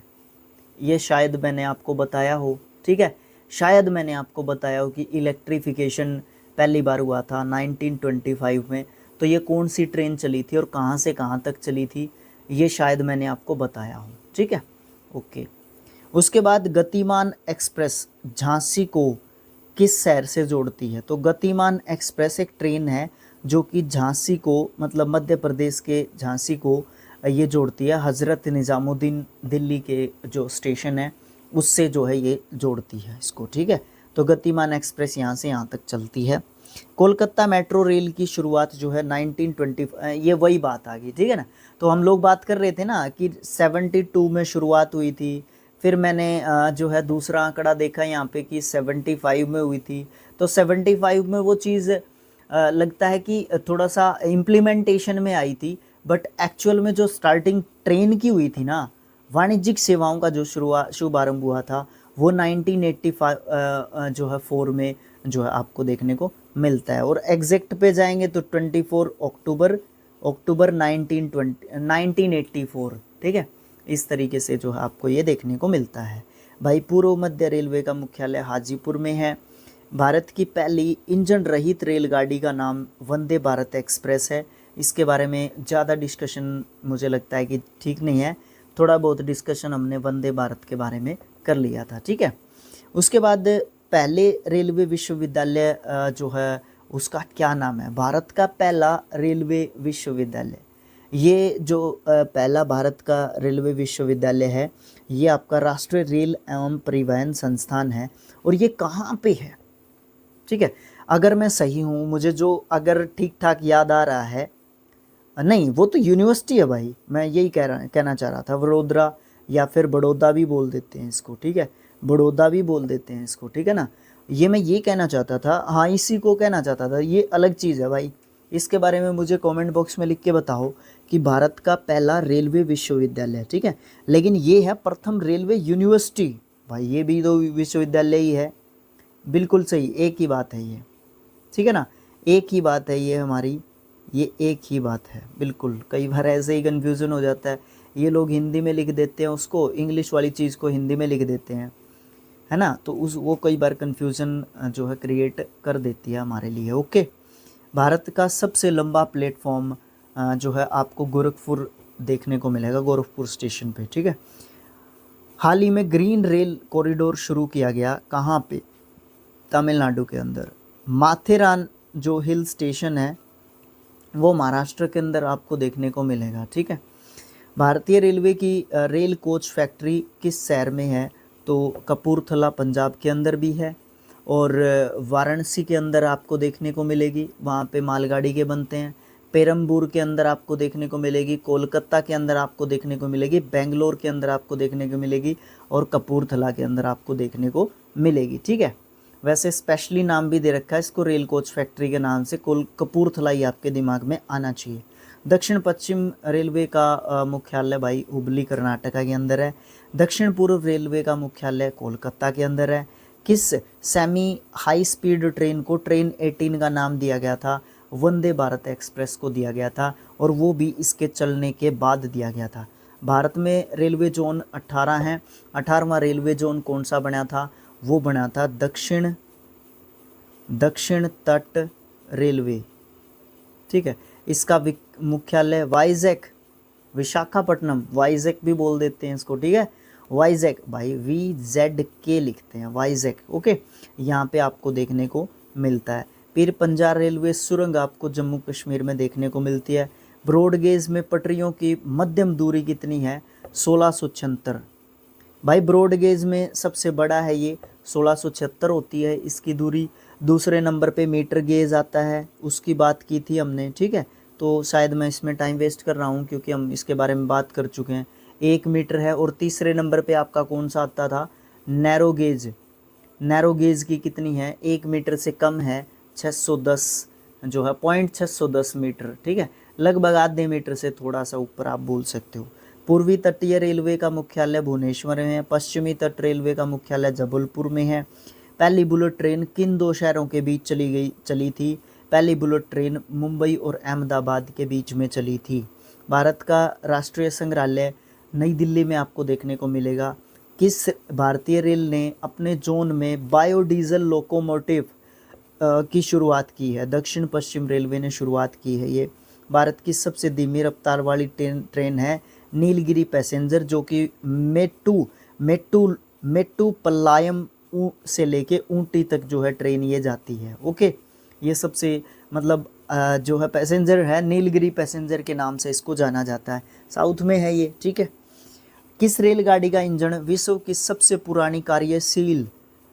ये शायद मैंने आपको बताया हो, ठीक है। शायद मैंने आपको बताया हो कि इलेक्ट्रिफिकेशन पहली बार हुआ था 1925 में। तो ये कौन सी ट्रेन चली थी और कहाँ से कहाँ तक चली थी, ये शायद मैंने आपको बताया हो, ठीक है, ओके। उसके बाद गतिमान एक्सप्रेस झांसी को किस शहर से जोड़ती है, तो गतिमान एक्सप्रेस एक ट्रेन है जो कि झांसी को, मतलब मध्य प्रदेश के झांसी को ये जोड़ती है। हज़रत निज़ामुद्दीन दिल्ली के जो स्टेशन है उससे जो है ये जोड़ती है इसको, ठीक है। तो गतिमान एक्सप्रेस यहाँ से यहाँ तक चलती है। कोलकाता मेट्रो रेल की शुरुआत जो है 1920, ये वही बात आ गई, ठीक है ना। तो हम लोग बात कर रहे थे ना कि 72 में शुरुआत हुई थी, फिर मैंने जो है दूसरा आंकड़ा देखा यहाँ पे कि 75 में हुई थी। तो 75 में वो चीज़ लगता है कि थोड़ा सा इम्प्लीमेंटेशन में आई थी, बट एक्चुअल में जो स्टार्टिंग ट्रेन की हुई थी ना, वाणिज्यिक सेवाओं का जो शुभारंभ हुआ था वो 1985 जो है 4 में जो है आपको देखने को मिलता है। और एग्जैक्ट पे जाएंगे तो 24 अक्टूबर 1984, ठीक है। इस तरीके से जो है आपको ये देखने को मिलता है। भाई पूर्व मध्य रेलवे का मुख्यालय हाजीपुर में है। भारत की पहली इंजन रहित रेलगाड़ी का नाम वंदे भारत एक्सप्रेस है। इसके बारे में ज़्यादा डिस्कशन मुझे लगता है कि ठीक नहीं है, थोड़ा बहुत डिस्कशन हमने वंदे भारत के बारे में कर लिया था, ठीक है। उसके बाद पहले रेलवे विश्वविद्यालय जो है उसका क्या नाम है? भारत का पहला रेलवे विश्वविद्यालय, ये जो पहला भारत का रेलवे विश्वविद्यालय है, ये आपका राष्ट्रीय रेल एवं परिवहन संस्थान है। और ये कहाँ पे है? ठीक है, अगर मैं सही हूँ, मुझे जो अगर ठीक ठाक याद आ रहा है, नहीं वो तो यूनिवर्सिटी है भाई, मैं यही कहना चाह रहा था, वडोदरा या फिर बड़ौदा भी बोल देते हैं इसको, ठीक है, बड़ौदा भी बोल देते हैं इसको, ठीक है ना। ये मैं ये कहना चाहता था, हाँ इसी को कहना चाहता था, ये अलग चीज़ है भाई। इसके बारे में मुझे कमेंट बॉक्स में लिख के बताओ कि भारत का पहला रेलवे विश्वविद्यालय, ठीक है। लेकिन ये है प्रथम रेलवे यूनिवर्सिटी, भाई ये भी तो विश्वविद्यालय ही है, बिल्कुल सही, एक ही बात है ये, ठीक है ना, एक ही बात है ये हमारी, ये एक ही बात है बिल्कुल। कई बार ऐसे ही कन्फ्यूज़न हो जाता है, ये लोग हिंदी में लिख देते हैं उसको, इंग्लिश वाली चीज़ को हिंदी में लिख देते हैं, है ना, तो वो कई बार कन्फ्यूज़न जो है क्रिएट कर देती है हमारे लिए। ओके, भारत का सबसे लंबा प्लेटफॉर्म जो है आपको गोरखपुर देखने को मिलेगा, गोरखपुर स्टेशन पे, ठीक है। हाल ही में ग्रीन रेल कॉरिडोर शुरू किया गया, कहाँ पे? तमिलनाडु के अंदर। माथेरान जो हिल स्टेशन है वो महाराष्ट्र के अंदर आपको देखने को मिलेगा, ठीक है। भारतीय रेलवे की रेल कोच फैक्ट्री किस शहर में है? तो कपूरथला पंजाब के अंदर भी है, और वाराणसी के अंदर आपको देखने को मिलेगी, वहाँ पे मालगाड़ी के बनते हैं। पेरम्बूर के अंदर आपको देखने को मिलेगी, कोलकाता के अंदर आपको देखने को मिलेगी, बेंगलोर के अंदर आपको देखने को मिलेगी, और कपूरथला के अंदर आपको देखने को मिलेगी, ठीक है। वैसे स्पेशली नाम भी दे रखा है इसको रेल कोच फैक्ट्री के नाम से, कपूरथला ही आपके दिमाग में आना चाहिए। दक्षिण पश्चिम रेलवे का मुख्यालय भाई हुबली कर्नाटका के अंदर है। दक्षिण पूर्व रेलवे का मुख्यालय कोलकाता के अंदर है। किस सेमी हाई स्पीड ट्रेन को ट्रेन 18 का नाम दिया गया था? वंदे भारत एक्सप्रेस को दिया गया था, और वो भी इसके चलने के बाद दिया गया था। भारत में रेलवे जोन 18 हैं। 18वां रेलवे जोन कौन सा बना था? वो बना था दक्षिण तट रेलवे, ठीक है। इसका मुख्यालय वाइजैक, विशाखापट्टनम, वाइजैक भी बोल देते हैं इसको, ठीक है, वाइजैक भाई, VZK लिखते हैं, वाइजैक, ओके, यहाँ पे आपको देखने को मिलता है। फिर पंजाब रेलवे सुरंग आपको जम्मू कश्मीर में देखने को मिलती है। ब्रॉडगेज में पटरियों की मध्यम दूरी कितनी है? 1676 भाई, ब्रॉडगेज में सबसे बड़ा है ये, 1676 होती है इसकी दूरी। दूसरे नंबर पे मीटर गेज आता है, उसकी बात की थी हमने, ठीक है, तो शायद मैं इसमें टाइम वेस्ट कर रहा हूँ क्योंकि हम इसके बारे में बात कर चुके हैं। 1 मीटर है। और तीसरे नंबर पे आपका कौन सा आता था? Narrow gauge. नैरो गेज की कितनी है? 1 मीटर से कम है, 610 जो है, 610 मीटर, ठीक है, लगभग आधे मीटर से थोड़ा सा ऊपर आप बोल सकते हो। पूर्वी तटीय रेलवे का मुख्यालय भुवनेश्वर में है। पश्चिमी तट रेलवे का मुख्यालय जबलपुर में है। पहली बुलेट ट्रेन किन 2 शहरों के बीच चली थी? पहली बुलेट ट्रेन मुंबई और अहमदाबाद के बीच में चली थी। भारत का राष्ट्रीय संग्रहालय नई दिल्ली में आपको देखने को मिलेगा। किस भारतीय रेल ने अपने जोन में बायोडीजल लोकोमोटिव की शुरुआत की है? दक्षिण पश्चिम रेलवे ने शुरुआत की है ये। भारत की सबसे धीमी रफ्तार वाली ट्रेन है नीलगिरी पैसेंजर, जो कि मेट्टुपल्लायम से लेके ऊटी तक जो है ट्रेन ये जाती है, ओके। ये सबसे मतलब जो है पैसेंजर है, नीलगिरी पैसेंजर के नाम से इसको जाना जाता है, साउथ में है ये, ठीक है। किस रेलगाड़ी का इंजन विश्व की सबसे पुरानी कार्यशील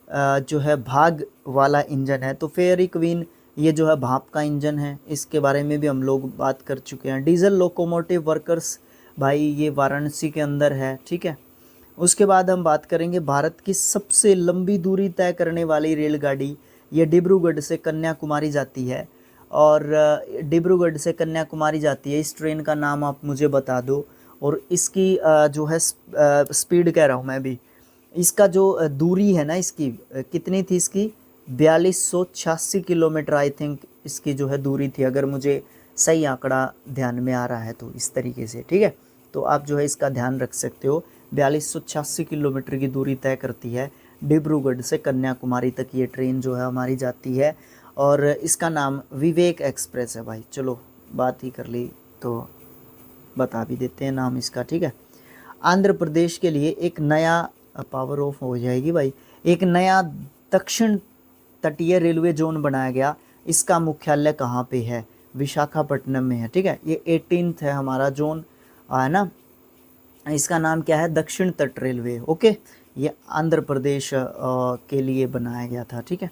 जो है भाग वाला इंजन है? तो फेयरी क्वीन, ये जो है भाप का इंजन है, इसके बारे में भी हम लोग बात कर चुके हैं। डीजल लोकोमोटिव वर्कर्स भाई, ये वाराणसी के अंदर है, ठीक है। उसके बाद हम बात करेंगे भारत की सबसे लंबी दूरी तय करने वाली रेलगाड़ी, ये डिब्रूगढ़ से कन्याकुमारी जाती है, और डिब्रूगढ़ से कन्याकुमारी जाती है। इस ट्रेन का नाम आप मुझे बता दो, और इसकी जो है स्पीड कह रहा हूँ मैं भी, इसका जो दूरी है ना, इसकी कितनी थी? इसकी 4286 किलोमीटर आई थिंक इसकी जो है दूरी थी, अगर मुझे सही आंकड़ा ध्यान में आ रहा है तो, इस तरीके से, ठीक है। तो आप जो है इसका ध्यान रख सकते हो, 4286 किलोमीटर की दूरी तय करती है। डिब्रूगढ़ से कन्याकुमारी तक ये ट्रेन जो है हमारी जाती है और इसका नाम विवेक एक्सप्रेस है भाई। चलो बात ही कर ली तो बता भी देते हैं नाम इसका, ठीक है। आंध्र प्रदेश के लिए एक नया, पावर ऑफ हो जाएगी भाई, एक नया दक्षिण तटीय रेलवे जोन बनाया गया। इसका मुख्यालय कहाँ पे है? विशाखापट्टनम में है, ठीक है। ये 18th है हमारा जोन, है ना। इसका नाम क्या है? दक्षिण तट रेलवे, ओके। ये आंध्र प्रदेश के लिए बनाया गया था, ठीक है।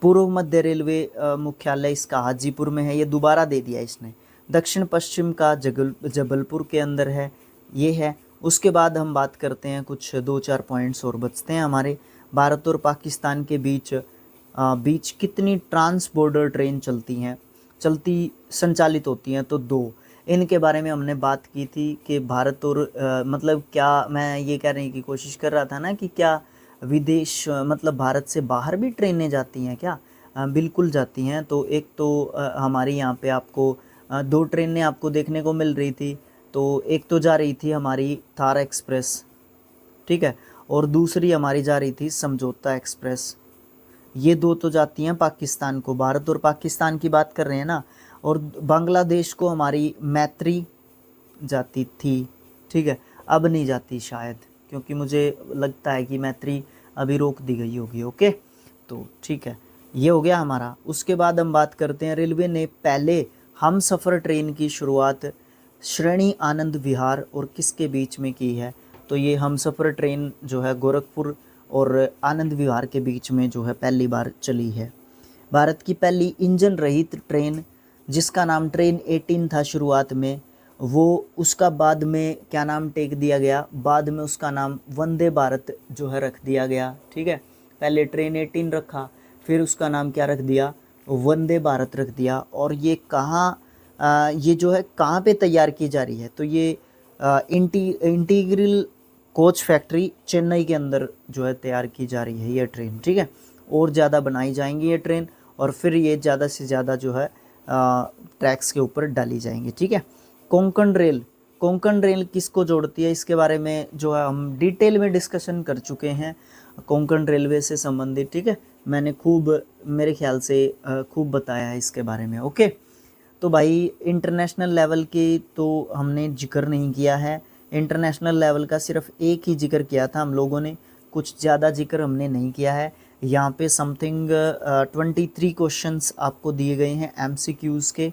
पूर्व मध्य रेलवे मुख्यालय इसका हाजीपुर में है, ये दोबारा दे दिया इसने। दक्षिण पश्चिम का जबलपुर के अंदर है, ये है। उसके बाद हम बात करते हैं, कुछ 2-4 पॉइंट्स और बचते हैं हमारे। भारत और पाकिस्तान के बीच कितनी ट्रांस बॉर्डर ट्रेन संचालित होती हैं? तो 2। इनके बारे में हमने बात की थी कि भारत और मतलब क्या, मैं ये कहने की कोशिश कर रहा था ना कि क्या विदेश मतलब भारत से बाहर भी ट्रेनें जाती हैं क्या? बिल्कुल जाती हैं। तो एक तो हमारे यहाँ पे आपको 2 ट्रेनें आपको देखने को मिल रही थी। तो एक तो जा रही थी हमारी थार एक्सप्रेस, ठीक है, और दूसरी हमारी जा रही थी समझौता एक्सप्रेस। ये 2 तो जाती हैं पाकिस्तान को, भारत और पाकिस्तान की बात कर रहे हैं ना। और बांग्लादेश को हमारी मैत्री जाती थी, ठीक है। अब नहीं जाती शायद, क्योंकि मुझे लगता है कि मैत्री अभी रोक दी गई होगी, ओके। तो ठीक है, ये हो गया हमारा। उसके बाद हम बात करते हैं, रेलवे ने पहले हम सफ़र ट्रेन की शुरुआत श्रेणी आनंद विहार और किसके बीच में की है? तो ये हम सफ़र ट्रेन जो है गोरखपुर और आनंद विहार के बीच में जो है पहली बार चली है। भारत की पहली इंजन रहित ट्रेन जिसका नाम ट्रेन 18 था शुरुआत में, वो उसका बाद में क्या नाम टेक दिया गया? बाद में उसका नाम वंदे भारत जो है रख दिया गया, ठीक है। पहले ट्रेन 18 रखा, फिर उसका नाम क्या रख दिया? वंदे भारत रख दिया। और ये कहाँ ये जो है कहाँ पे तैयार की जा रही है? तो ये इंटीग्रल कोच फैक्ट्री चेन्नई के अंदर जो है तैयार की जा रही है ये ट्रेन, ठीक है। और ज़्यादा बनाई जाएंगी ये ट्रेन, और फिर ये ज़्यादा से ज़्यादा जो है ट्रैक्स के ऊपर डाली जाएंगी, ठीक है। कोंकण रेल किसको जोड़ती है? इसके बारे में जो है हम डिटेल में डिस्कशन कर चुके हैं कोंकण रेलवे से संबंधित, ठीक है। मैंने खूब, मेरे ख्याल से खूब बताया है इसके बारे में, ओके। तो भाई इंटरनेशनल लेवल की तो हमने जिक्र नहीं किया है, इंटरनेशनल लेवल का सिर्फ एक ही जिक्र किया था हम लोगों ने, कुछ ज़्यादा जिक्र हमने नहीं किया है। यहाँ पे समथिंग 23 क्वेश्चंस आपको दिए गए हैं MCQs के,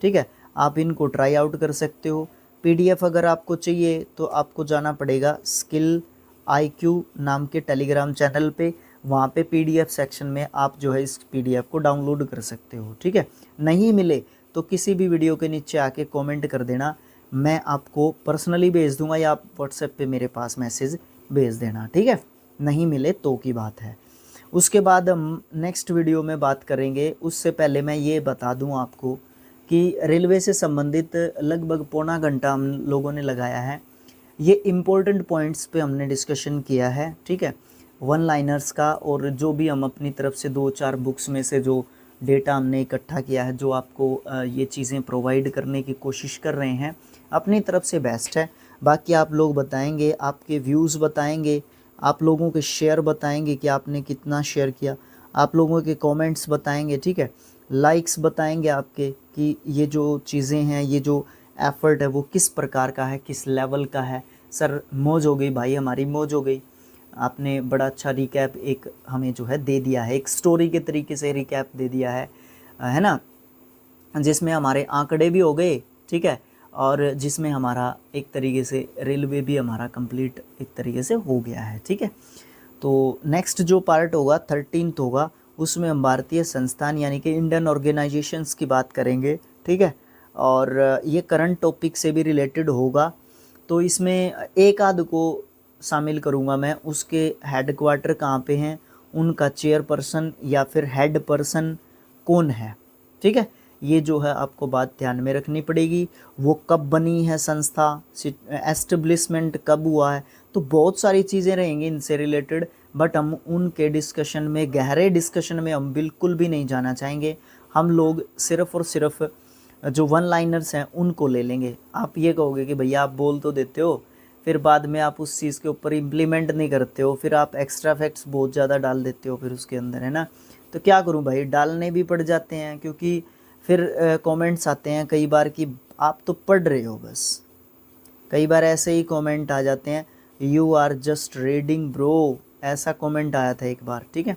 ठीक है। आप इनको ट्राई आउट कर सकते हो। PDF अगर आपको चाहिए तो आपको जाना पड़ेगा स्किल IQ नाम के टेलीग्राम चैनल पे, वहाँ पे PDF सेक्शन में आप जो है इस PDF को डाउनलोड कर सकते हो, ठीक है। नहीं मिले तो किसी भी वीडियो के नीचे आके कमेंट कर देना, मैं आपको पर्सनली भेज दूंगा, या आप WhatsApp पे मेरे पास मैसेज भेज देना, ठीक है। नहीं मिले तो की बात है। उसके बाद हम नेक्स्ट वीडियो में बात करेंगे। उससे पहले मैं ये बता दूं आपको कि रेलवे से संबंधित लगभग पौना घंटा हम लोगों ने लगाया है। ये इम्पोर्टेंट पॉइंट्स पे हमने डिस्कशन किया है, ठीक है, 1 लाइनर्स का, और जो भी हम अपनी तरफ से 2-4 बुक्स में से जो डेटा हमने इकट्ठा किया है, जो आपको ये चीज़ें प्रोवाइड करने की कोशिश कर रहे हैं, अपनी तरफ से बेस्ट है। बाकी आप लोग बताएंगे, आपके व्यूज़ बताएंगे, आप लोगों के शेयर बताएंगे कि आपने कितना शेयर किया, आप लोगों के कमेंट्स बताएंगे, ठीक है, लाइक्स बताएंगे आपके कि ये जो चीज़ें हैं, ये जो एफ़र्ट है वो किस प्रकार का है, किस लेवल का है। सर मौज हो गई भाई, हमारी मौज हो गई। आपने बड़ा अच्छा रिकैप एक हमें जो है दे दिया है, एक स्टोरी के तरीके से रिकैप दे दिया है ना, जिसमें हमारे आंकड़े भी हो गए, ठीक है, और जिसमें हमारा एक तरीके से रेलवे भी हमारा कंप्लीट एक तरीके से हो गया है, ठीक है। तो नेक्स्ट जो पार्ट होगा 13th होगा, उसमें हम भारतीय संस्थान यानी कि इंडियन ऑर्गेनाइजेशंस की बात करेंगे, ठीक है। और ये करंट टॉपिक से भी रिलेटेड होगा, तो इसमें एक आध को शामिल करूँगा मैं। उसके हेड क्वार्टर कहाँ पे हैं, उनका चेयरपर्सन या फिर हेड पर्सन कौन है, ठीक है। ये जो है आपको बात ध्यान में रखनी पड़ेगी। वो कब बनी है संस्था, एस्टेब्लिशमेंट कब हुआ है, तो बहुत सारी चीज़ें रहेंगी इनसे रिलेटेड, बट हम उनके डिस्कशन में, गहरे डिस्कशन में हम बिल्कुल भी नहीं जाना चाहेंगे। हम लोग सिर्फ़ और सिर्फ जो 1 लाइनर्स हैं उनको ले लेंगे। आप ये कहोगे कि भैया आप बोल तो देते हो फिर बाद में आप उस चीज़ के ऊपर इम्प्लीमेंट नहीं करते हो, फिर आप एक्स्ट्रा फैक्ट्स बहुत ज़्यादा डाल देते हो फिर उसके अंदर, है ना। तो क्या करूं भाई, डालने भी पड़ जाते हैं, क्योंकि फिर कमेंट्स आते हैं कई बार कि आप तो पढ़ रहे हो बस। कई बार ऐसे ही कमेंट आ जाते हैं, you are just reading bro, ऐसा कमेंट आया था एक बार, ठीक है।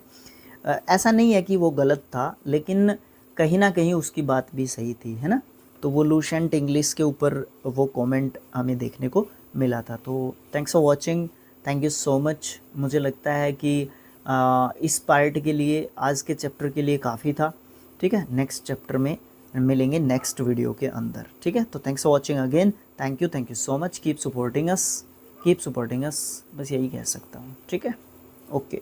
ऐसा नहीं है कि वो गलत था, लेकिन कहीं ना कहीं उसकी बात भी सही थी, है ना। तो वो लूसेंट इंग्लिश के ऊपर वो कमेंट हमें देखने को मिला था। तो thanks for watching, thank you so much. मुझे लगता है कि इस पार्ट के लिए, आज के चैप्टर के लिए काफ़ी था, ठीक है। नेक्स्ट चैप्टर में मिलेंगे नेक्स्ट वीडियो के अंदर, ठीक है। तो thanks for watching again, thank you so much, keep supporting us, बस यही कह सकता हूँ, ठीक है। ओके।